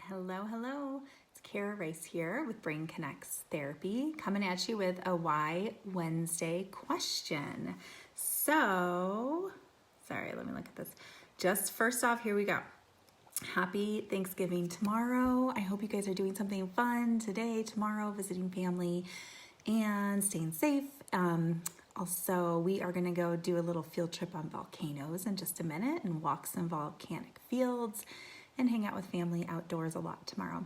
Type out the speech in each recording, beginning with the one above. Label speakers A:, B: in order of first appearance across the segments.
A: Hello, hello. It's Kara Rice here with Brain Connects Therapy, coming at you with a Why Wednesday question. So, sorry, let me look at this. Just first off, here we go. Happy Thanksgiving tomorrow. I hope you guys are doing something fun today, tomorrow, visiting family, and staying safe. Also, we are going to go do a little field trip on volcanoes in just a minute and walk some volcanic fields and hang out with family outdoors a lot tomorrow.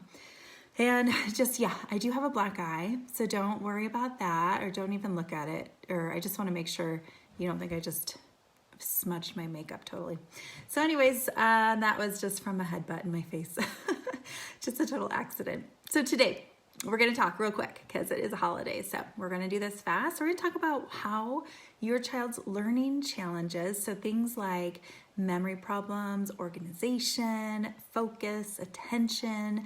A: And just, yeah, I do have a black eye, so don't worry about that, or don't even look at it. Or I just want to make sure you don't think I just smudged my makeup totally. So anyways, that was just from a headbutt in my face. Just a total accident. So today, we're going to talk real quick because it is a holiday. So we're going to do this fast. We're going to talk about how your child's learning challenges, so things like memory problems, organization, focus, attention,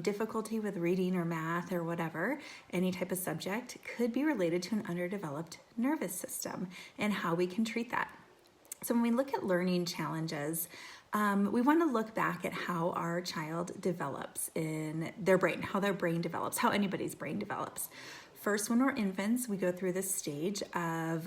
A: difficulty with reading or math or whatever, any type of subject, could be related to an underdeveloped nervous system and how we can treat that. So when we look at learning challenges, we want to look back at how our child develops in their brain, how their brain develops, how anybody's brain develops. First, when we're infants, we go through this stage of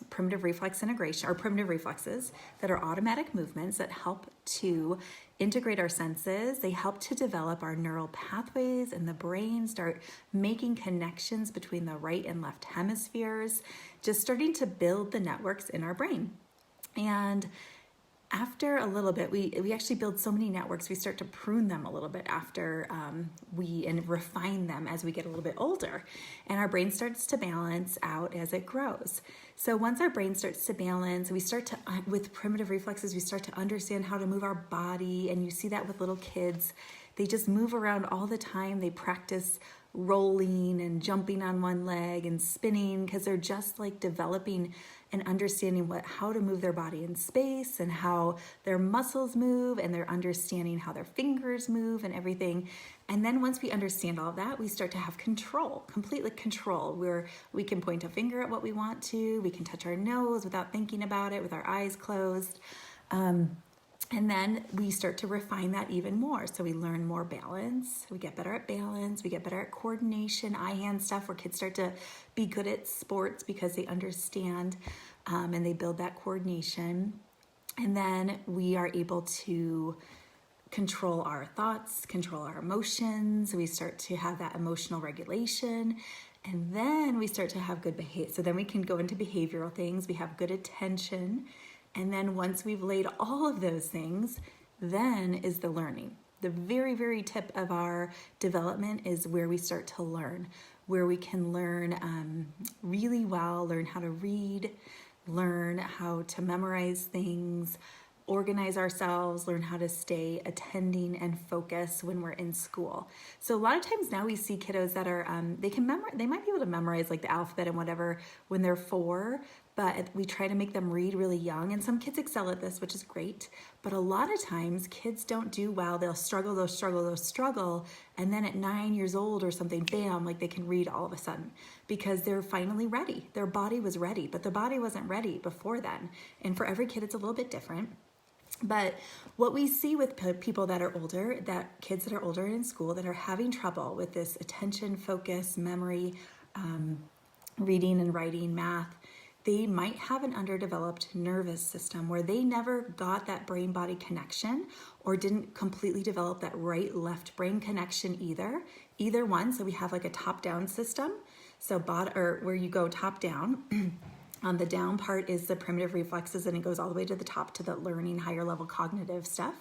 A: primitive reflex integration, or primitive reflexes that are automatic movements that help to integrate our senses. They help to develop our neural pathways in the brain, start making connections between the right and left hemispheres, just starting to build the networks in our brain. And after a little bit, we actually build so many networks, we start to prune them a little bit after and refine them as we get a little bit older. And our brain starts to balance out as it grows. So once our brain starts to balance, we start to, with primitive reflexes, we start to understand how to move our body. And you see that with little kids. They just move around all the time. They practice rolling and jumping on one leg and spinning because they're just like developing and understanding how to move their body in space and how their muscles move, and they're understanding how their fingers move and everything. And then once we understand all of that, we start to have control, complete control, where we can point a finger at what we want to, we can touch our nose without thinking about it, with our eyes closed. And then we start to refine that even more. So we learn more balance, we get better at balance, we get better at coordination, eye-hand stuff, where kids start to be good at sports because they understand and they build that coordination. And then we are able to control our thoughts, control our emotions. We start to have that emotional regulation. And then we start to have good behavior. So then we can go into behavioral things. We have good attention. And then once we've laid all of those things, then is the learning. The very, very tip of our development is where we start to learn, where we can learn really well, learn how to read, learn how to memorize things, organize ourselves, learn how to stay attending and focus when we're in school. So a lot of times now we see kiddos that are, they might be able to memorize like the alphabet and whatever when they're 4, but we try to make them read really young. And some kids excel at this, which is great. But a lot of times kids don't do well. They'll struggle. And then at 9 years old or something, bam, like they can read all of a sudden because they're finally ready. Their body was ready, but the body wasn't ready before then. And for every kid, it's a little bit different. But what we see with people that are older, kids that are older in school that are having trouble with this attention, focus, memory, reading and writing, math, they might have an underdeveloped nervous system where they never got that brain-body connection or didn't completely develop that right-left brain connection either one. So we have like a top-down system, so where you go top-down. On the down part is the primitive reflexes, and it goes all the way to the top to the learning, higher level cognitive stuff.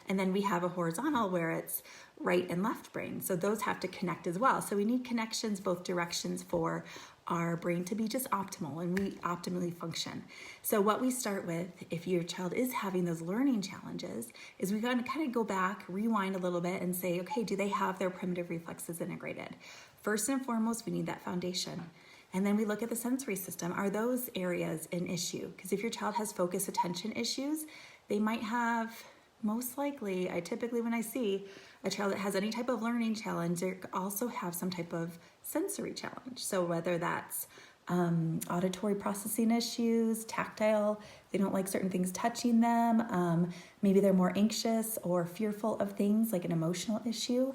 A: And then we have a horizontal where it's right and left brain. So those have to connect as well. So we need connections both directions for our brain to be just optimal and we optimally function. So what we start with, if your child is having those learning challenges, is we got to kind of go back, rewind a little bit and say, okay, do they have their primitive reflexes integrated? First and foremost, we need that foundation. And then we look at the sensory system. Are those areas an issue? Because if your child has focus attention issues, they might have, most likely, when I see a child that has any type of learning challenge, they also have some type of sensory challenge. So whether that's auditory processing issues, tactile, they don't like certain things touching them. Maybe they're more anxious or fearful of things, like an emotional issue.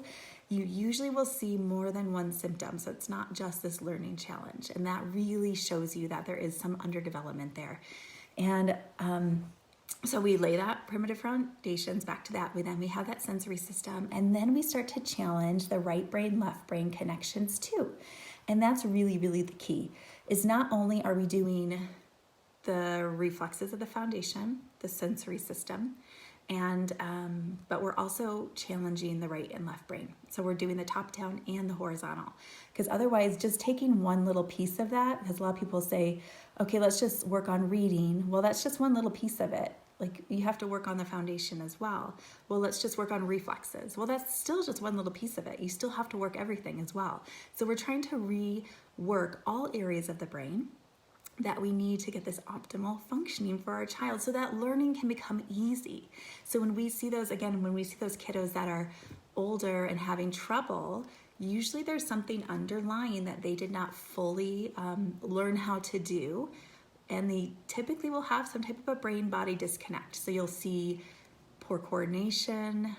A: You usually will see more than one symptom. So it's not just this learning challenge. And that really shows you that there is some underdevelopment there. And so we lay that primitive foundations back to that. Then we have that sensory system. And then we start to challenge the right brain, left brain connections too. And that's really, really the key, is not only are we doing the reflexes of the foundation, the sensory system, and but we're also challenging the right and left brain. So we're doing the top down and the horizontal, because otherwise just taking one little piece of that, because a lot of people say, okay, let's just work on reading. Well, that's just one little piece of it. Like, you have to work on the foundation as well. Well, let's just work on reflexes. Well, that's still just one little piece of it. You still have to work everything as well. So we're trying to rework all areas of the brain that we need to get this optimal functioning for our child, so that learning can become easy. So when we see those, again, when we see those kiddos that are older and having trouble, usually there's something underlying that they did not fully learn how to do. And they typically will have some type of a brain-body disconnect. So you'll see poor coordination,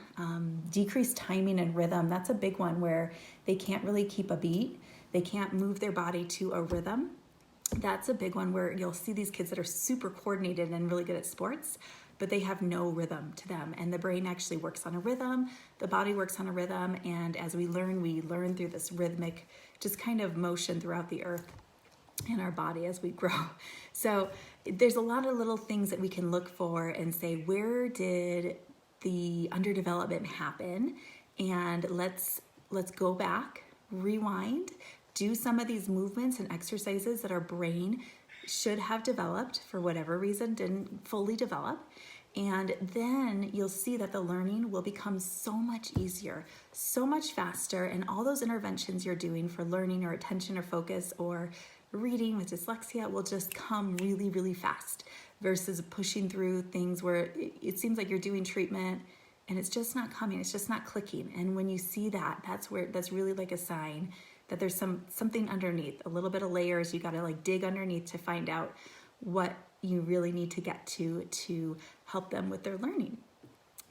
A: decreased timing and rhythm. That's a big one, where they can't really keep a beat. They can't move their body to a rhythm. That's a big one, where you'll see these kids that are super coordinated and really good at sports, but they have no rhythm to them. And the brain actually works on a rhythm, the body works on a rhythm, and as we learn through this rhythmic, just kind of motion throughout the earth in our body as we grow. So there's a lot of little things that we can look for and say, where did the underdevelopment happen? And let's go back, rewind, do some of these movements and exercises that our brain should have developed, for whatever reason didn't fully develop. And then you'll see that the learning will become so much easier, so much faster, and all those interventions you're doing for learning or attention or focus or reading with dyslexia will just come really, really fast, versus pushing through things where it seems like you're doing treatment and it's just not coming, it's just not clicking. And when you see that, that's really like a sign that there's something underneath, a little bit of layers. You got to like dig underneath to find out what you really need to get to help them with their learning.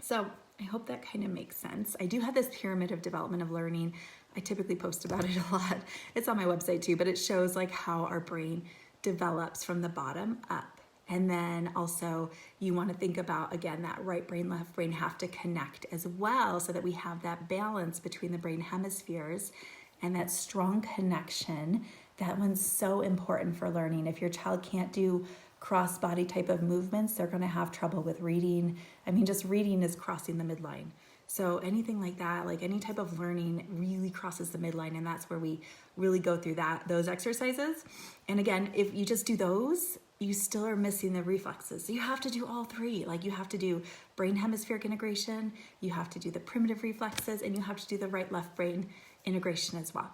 A: So I hope that kind of makes sense. I do have this pyramid of development of learning. I typically post about it a lot. It's on my website too, but it shows like how our brain develops from the bottom up. And then also you want to think about, again, that right brain, left brain have to connect as well, so that we have that balance between the brain hemispheres and that strong connection. That one's so important for learning. If your child can't do cross-body type of movements, they're going to have trouble with reading. I mean, just reading is crossing the midline. So anything like that, like any type of learning, really crosses the midline, and that's where we really go through those exercises. And again, if you just do those, you still are missing the reflexes. So you have to do all three. Like, you have to do brain hemispheric integration, you have to do the primitive reflexes, and you have to do the right left brain integration as well,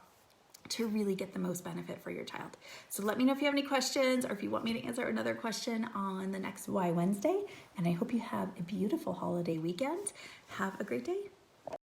A: to really get the most benefit for your child. So let me know if you have any questions, or if you want me to answer another question on the next Why Wednesday. And I hope you have a beautiful holiday weekend. Have a great day.